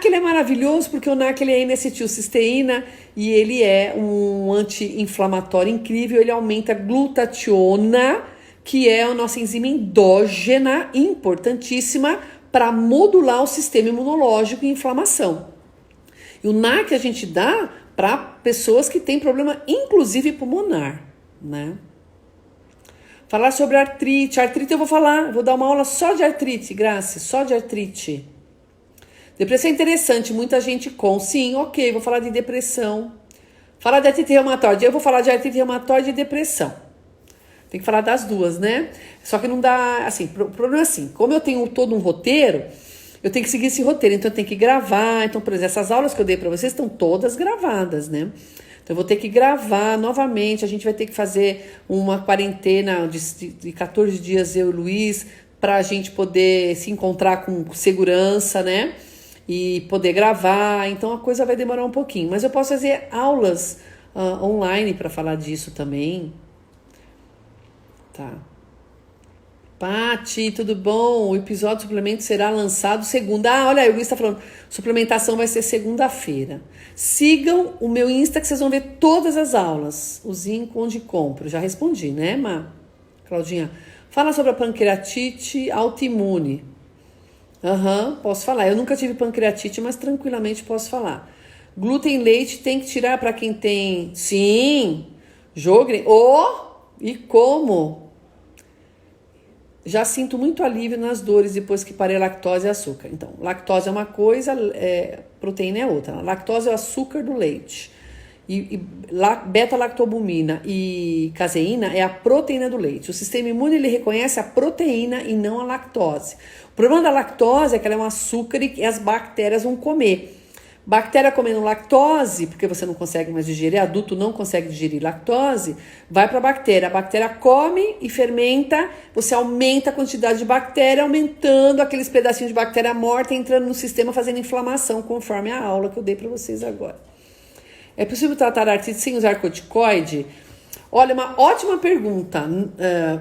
ele é maravilhoso porque o NAC ele é N-acetilcisteína e ele é um anti-inflamatório incrível. Ele aumenta a glutationa, que é a nossa enzima endógena, importantíssima para modular o sistema imunológico e inflamação. E o NAC a gente dá para pessoas que têm problema, inclusive pulmonar, né? Falar sobre artrite. Artrite eu vou dar uma aula só de artrite, Graça, só de artrite. Depressão é interessante, muita gente com. Sim, ok, vou falar de depressão. Falar de artrite reumatoide, eu vou falar de artrite reumatoide e depressão. Tem que falar das duas, né? Só que não dá, assim, o problema é assim, como eu tenho todo um roteiro, eu tenho que seguir esse roteiro, então eu tenho que gravar. Então, por exemplo, essas aulas que eu dei para vocês estão todas gravadas, né? Então eu vou ter que gravar novamente, a gente vai ter que fazer uma quarentena de 14 dias, eu e o Luiz, para a gente poder se encontrar com segurança, né? E poder gravar, então a coisa vai demorar um pouquinho. Mas eu posso fazer aulas online para falar disso também. Tá. Pati, tudo bom? O episódio do suplemento será lançado segunda. Ah, olha aí, o Luiz está falando. Suplementação vai ser segunda-feira. Sigam o meu Insta que vocês vão ver todas as aulas. O zinco onde compro. Já respondi, né, Claudinha? Fala sobre a pancreatite autoimune. Posso falar. Eu nunca tive pancreatite, mas tranquilamente posso falar. Glúten leite tem que tirar para quem tem. Sim. Jogre. E como? Já sinto muito alívio nas dores depois que parei lactose e açúcar. Então, lactose é uma coisa, proteína é outra. Lactose é o açúcar do leite. Beta-lactobumina e caseína é a proteína do leite. O sistema imune ele reconhece a proteína e não a lactose. O problema da lactose é que ela é um açúcar e as bactérias vão comer. Bactéria comendo lactose, porque você não consegue mais digerir, adulto não consegue digerir lactose, vai para a bactéria come e fermenta, você aumenta a quantidade de bactéria, aumentando aqueles pedacinhos de bactéria morta, entrando no sistema, fazendo inflamação, conforme a aula que eu dei para vocês agora. É possível tratar artrite sem usar corticoide? Olha, uma ótima pergunta.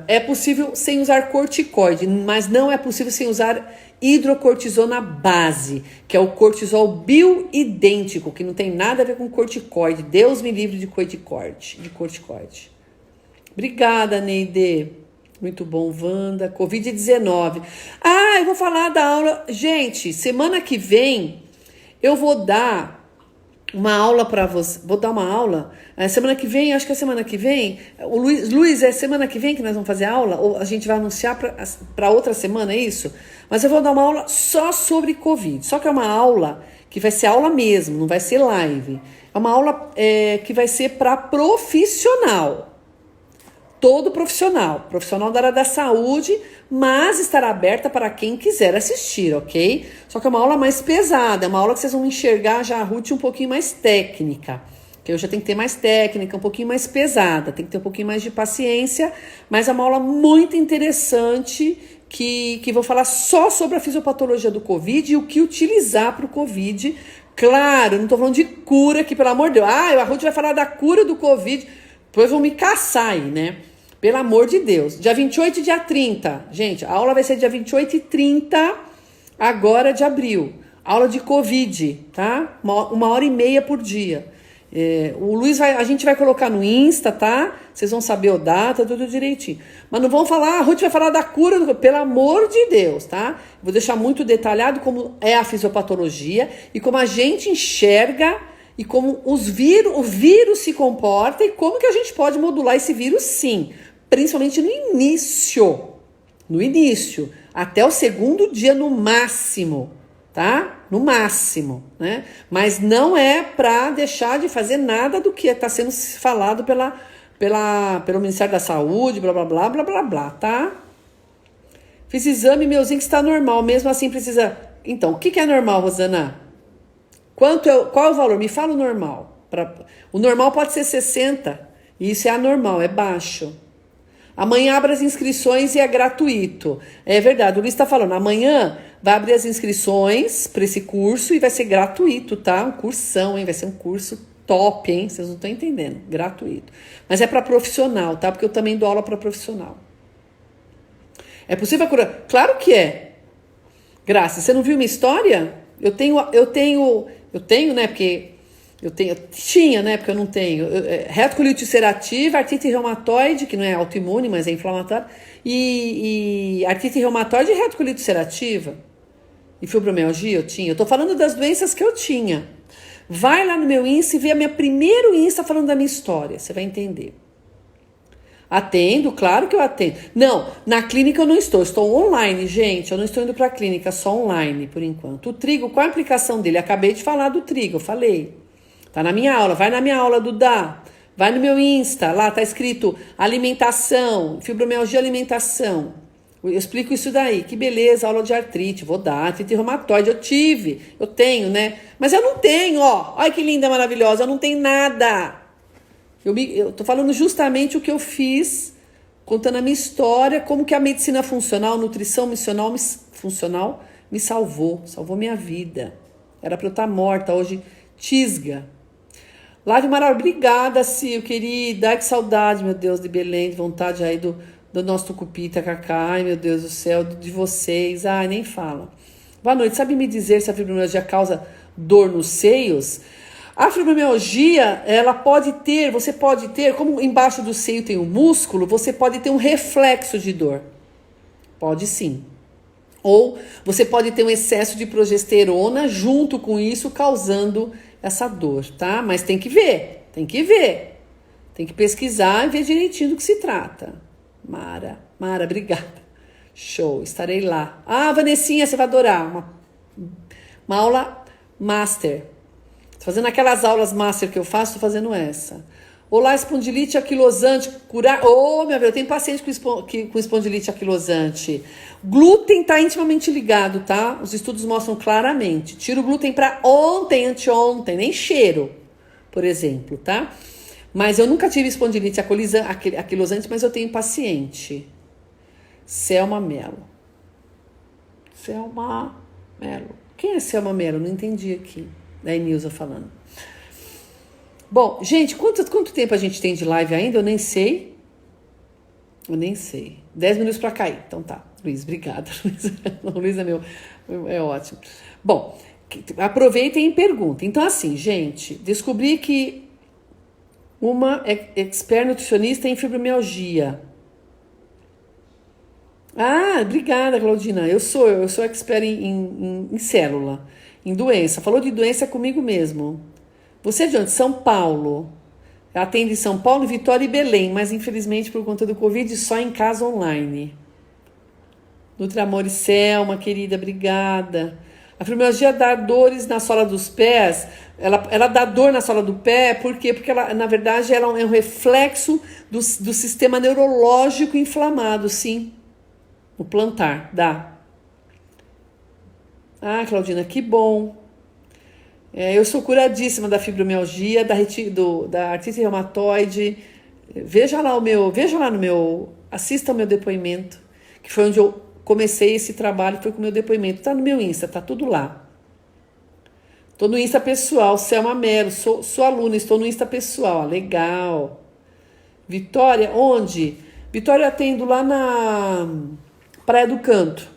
É possível sem usar corticoide, mas não é possível sem usar hidrocortisona base, que é o cortisol bioidêntico, que não tem nada a ver com corticoide. Deus me livre de corticoide. Obrigada, Neide. Muito bom, Wanda. Covid-19. Eu vou falar da aula. Gente, semana que vem eu vou dar uma aula para você. Vou dar uma aula. Semana que vem, acho que é semana que vem. O Luiz, é semana que vem que nós vamos fazer a aula? Ou a gente vai anunciar para outra semana, é isso? Mas eu vou dar uma aula só sobre Covid. Só que é uma aula que vai ser aula mesmo, não vai ser live. É uma aula que vai ser para profissional. Todo profissional da área da saúde, mas estará aberta para quem quiser assistir, ok? Só que é uma aula mais pesada, é uma aula que vocês vão enxergar já a Ruth um pouquinho mais técnica, que eu já tenho que ter mais técnica, um pouquinho mais pesada, tem que ter um pouquinho mais de paciência, mas é uma aula muito interessante que vou falar só sobre a fisiopatologia do Covid e o que utilizar para o Covid. Claro, não estou falando de cura aqui, pelo amor de Deus. A Ruth vai falar da cura do Covid, depois vão me caçar aí, né? Pelo amor de Deus. Dia 28 e dia 30. Gente, a aula vai ser dia 28 e 30 agora de abril. Aula de Covid, tá? 1h30 por dia. O Luiz a gente vai colocar no Insta, tá? Vocês vão saber a data, tudo direitinho. Mas não vão falar, a Ruth vai falar da cura, pelo amor de Deus, tá? Vou deixar muito detalhado como é a fisiopatologia e como a gente enxerga e como o vírus se comporta e como que a gente pode modular esse vírus, sim. Principalmente no início, até o segundo dia no máximo, tá? No máximo, né? Mas não é para deixar de fazer nada do que está sendo falado pelo Ministério da Saúde, blá, blá, blá, blá, blá, blá, tá? Fiz exame, meu zinco está normal, mesmo assim precisa... Então, o que é normal, Rosana? Qual é o valor? Me fala o normal. O normal pode ser 60, e isso é anormal, é baixo. Amanhã abre as inscrições e é gratuito. É verdade, o Luiz está falando, amanhã vai abrir as inscrições para esse curso e vai ser gratuito, tá? Um cursão, hein? Vai ser um curso top, hein? Vocês não estão entendendo, gratuito. Mas é para profissional, tá? Porque eu também dou aula para profissional. É possível curar? Claro que é. Graça, você não viu minha história? Eu tenho, né? Porque... tinha, né? Porque eu não tenho. Retocolite ulcerativa, artrite reumatoide, que não é autoimune, mas é inflamatória, e artrite reumatoide e retocolite ulcerativa. E fibromialgia eu tinha. Eu tô falando das doenças que eu tinha. Vai lá no meu Insta e vê a minha primeiro Insta falando da minha história. Você vai entender. Atendo, claro que eu atendo. Não, na clínica eu não estou online, gente. Eu não estou indo para a clínica, só online, por enquanto. O trigo, qual a aplicação dele? Acabei de falar do trigo, eu falei. Tá na minha aula, vai na minha aula do Dá. Vai no meu Insta, lá tá escrito alimentação, fibromialgia alimentação. Eu explico isso daí, que beleza, aula de artrite, vou dar, artrite reumatoide, eu tenho, né? Mas eu não tenho, ó, olha que linda, maravilhosa, eu não tenho nada. Eu tô falando justamente o que eu fiz, contando a minha história, como que a medicina funcional, nutrição funcional me salvou minha vida. Era pra eu estar morta, hoje tisga. Lave Mara, obrigada, Sil, querida. Ai, que saudade, meu Deus, de Belém, de vontade aí do nosso Tucupi, Tacacá. Ai, meu Deus do céu, de vocês. Ai, nem fala. Boa noite. Sabe me dizer se a fibromialgia causa dor nos seios? A fibromialgia, você pode ter, como embaixo do seio tem um músculo, você pode ter um reflexo de dor. Pode sim. Ou você pode ter um excesso de progesterona junto com isso, causando essa dor, tá? Mas tem que ver. Tem que pesquisar e ver direitinho do que se trata. Mara, obrigada. Show, estarei lá. Vanessinha, você vai adorar. Uma aula master. Tô fazendo aquelas aulas master que eu faço, tô fazendo essa. Olá, espondilite aquilosante, curar... Oh, meu Deus, eu tenho paciente com espondilite aquilosante. Glúten está intimamente ligado, tá? Os estudos mostram claramente. Tira o glúten para ontem, anteontem, nem cheiro, por exemplo, tá? Mas eu nunca tive espondilite aquilosante, mas eu tenho paciente. Selma Mello. Selma Mello. Quem é Selma Mello? Não entendi aqui. Da Nilza falando. Bom, gente, quanto tempo a gente tem de live ainda? Eu nem sei. 10 minutos para cair. Então tá. Luiz, obrigada. Luiz é meu. É ótimo. Bom, aproveitem e perguntem. Então, assim, gente, descobri que uma expert nutricionista em fibromialgia. Ah, obrigada, Claudina. Eu sou expert em célula, em doença. Falou de doença comigo mesmo. Você é de onde? São Paulo. Atende em São Paulo, Vitória e Belém, mas infelizmente por conta do Covid só em casa online. Nutramore Selma, querida, obrigada. A fibromialgia dá dores na sola dos pés. Ela dá dor na sola do pé, por quê? Porque ela, na verdade, ela é um reflexo do sistema neurológico inflamado, sim. O plantar, dá. Ah, Claudina, que bom. Eu sou curadíssima da fibromialgia, da artrite reumatoide. Veja lá no meu, assista o meu depoimento, que foi onde eu comecei esse trabalho, foi com o meu depoimento. Tá no meu Insta, tá tudo lá. Tô no Insta pessoal, Selma Mello, sou aluna, estou no Insta pessoal, legal. Vitória, onde? Vitória, eu atendo lá na Praia do Canto,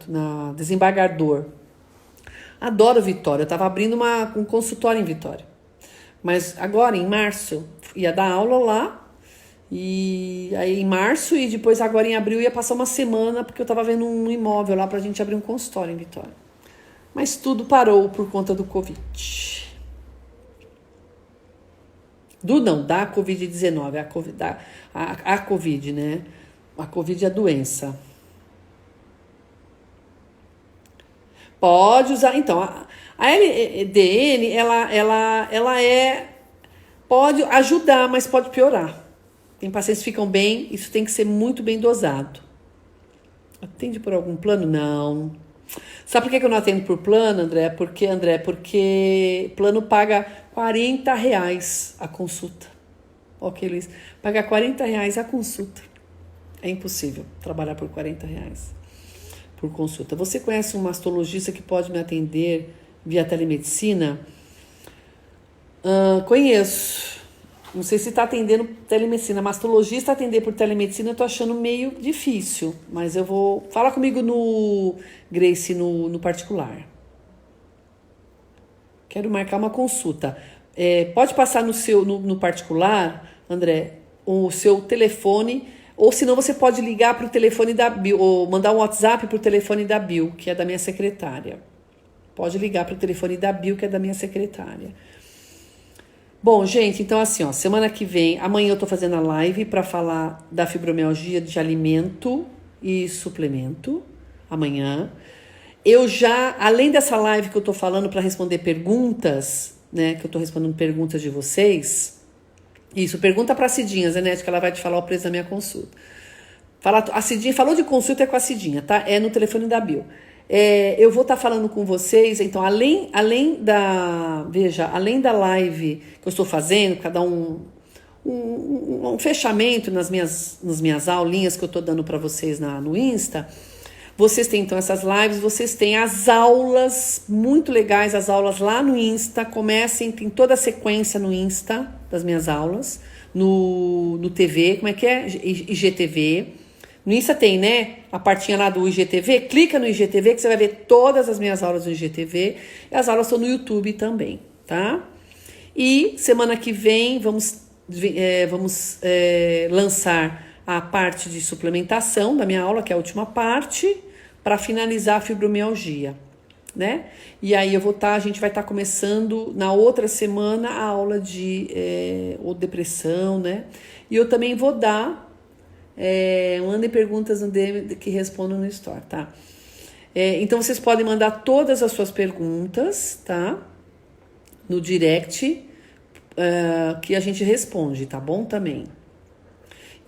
na Desembargador. Adoro Vitória, eu tava abrindo um consultório em Vitória. Mas agora, em março, ia dar aula lá. E aí em março e depois agora em abril ia passar uma semana, porque eu tava vendo um imóvel lá pra gente abrir um consultório em Vitória. Mas tudo parou por conta do Covid. Da Covid-19, a Covid, né? A Covid é a doença. Pode usar, então, a LDN, pode ajudar, mas pode piorar. Tem pacientes que ficam bem, isso tem que ser muito bem dosado. Atende por algum plano? Não. Sabe por que eu não atendo por plano, André? Porque plano paga R$40 a consulta. Ok, Luiz? Paga R$40 a consulta. É impossível trabalhar por R$40 por consulta. Você conhece um mastologista que pode me atender via telemedicina? Conheço. Não sei se está atendendo telemedicina. Mastologista atender por telemedicina eu tô achando meio difícil. Mas eu vou... Fala comigo no Grace, no particular. Quero marcar uma consulta. Pode passar no particular, André, o seu telefone... Ou senão você pode ligar para o telefone da Bill, ou mandar um WhatsApp para o telefone da Bill, que é da minha secretária. Pode ligar para o telefone da Bill, que é da minha secretária. Bom, gente, então assim, semana que vem, amanhã eu tô fazendo a live para falar da fibromialgia de alimento e suplemento. Amanhã. Eu já, além dessa live que eu tô falando para responder perguntas, né, que eu tô respondendo perguntas de vocês... Isso, pergunta para a Cidinha, Zenete, que ela vai te falar o preço da minha consulta. A Cidinha falou de consulta, é com a Cidinha, tá? É no telefone da Bill. Eu vou estar falando com vocês, então, além da live que eu estou fazendo, cada um fechamento nas minhas aulinhas que eu estou dando para vocês no Insta. Vocês têm, então, essas lives, vocês têm as aulas muito legais, as aulas lá no Insta, tem toda a sequência no Insta das minhas aulas, no TV, como é que é? IGTV. No Insta tem, né, a partinha lá do IGTV, clica no IGTV que você vai ver todas as minhas aulas no IGTV, e as aulas estão no YouTube também, tá? E semana que vem vamos lançar a parte de suplementação da minha aula, que é a última parte, para finalizar a fibromialgia, né? E aí a gente vai estar começando na outra semana a aula de ou depressão, né? E eu também vou dar, mandem perguntas no DM que respondam no Store, tá? Então vocês podem mandar todas as suas perguntas, tá? No direct, que a gente responde, tá bom? Também.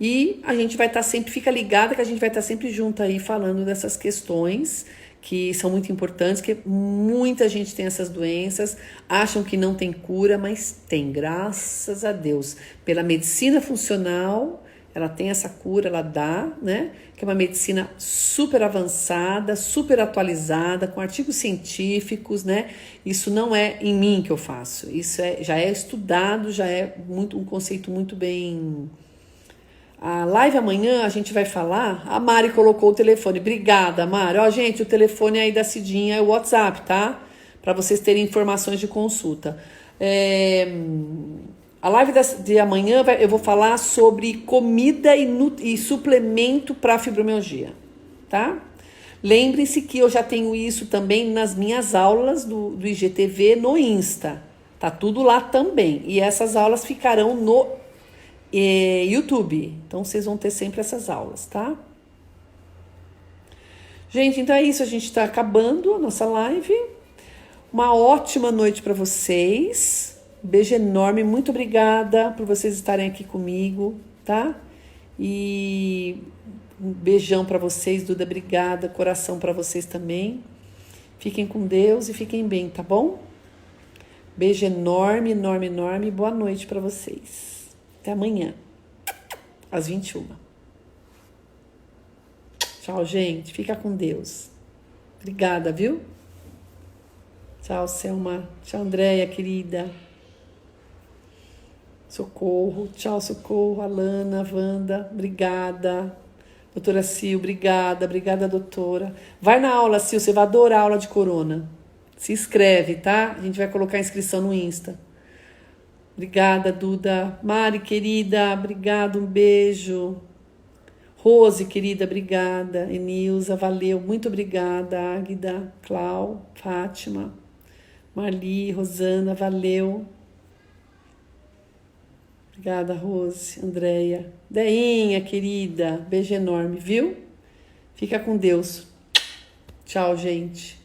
E a gente vai estar sempre, fica ligada que a gente vai estar sempre junto aí falando dessas questões que são muito importantes, que muita gente tem essas doenças, acham que não tem cura, mas tem, graças a Deus. Pela medicina funcional, ela tem essa cura, ela dá, né? Que é uma medicina super avançada, super atualizada, com artigos científicos, né? Isso não é em mim que eu faço, isso já é estudado, já é um conceito muito bem... A live amanhã a gente vai falar. A Mari colocou o telefone. Obrigada, Mari. Ó, gente, o telefone aí da Cidinha é o WhatsApp, tá? Para vocês terem informações de consulta. A live de amanhã eu vou falar sobre comida e suplemento para fibromialgia, tá? Lembrem-se que eu já tenho isso também nas minhas aulas do IGTV no Insta. Tá tudo lá também. E essas aulas ficarão no YouTube. Então, vocês vão ter sempre essas aulas, tá? Gente, então é isso. A gente tá acabando a nossa live. Uma ótima noite para vocês. Beijo enorme. Muito obrigada por vocês estarem aqui comigo, tá? E um beijão para vocês, Duda. Obrigada. Coração para vocês também. Fiquem com Deus e fiquem bem, tá bom? Beijo enorme, enorme, enorme. Boa noite para vocês. Até amanhã, às 21. Tchau, gente. Fica com Deus. Obrigada, viu? Tchau, Selma. Tchau, Andréia, querida. Socorro. Tchau, Socorro. Alana, Wanda. Obrigada. Doutora Sil, obrigada. Obrigada, doutora. Vai na aula, Sil. Você vai adorar a aula de corona. Se inscreve, tá? A gente vai colocar a inscrição no Insta. Obrigada, Duda. Mari, querida, obrigada, um beijo. Rose, querida, obrigada. Enilza, valeu, muito obrigada. Águida, Clau, Fátima, Marli, Rosana, valeu. Obrigada, Rose, Andréia. Deinha, querida, beijo enorme, viu? Fica com Deus. Tchau, gente.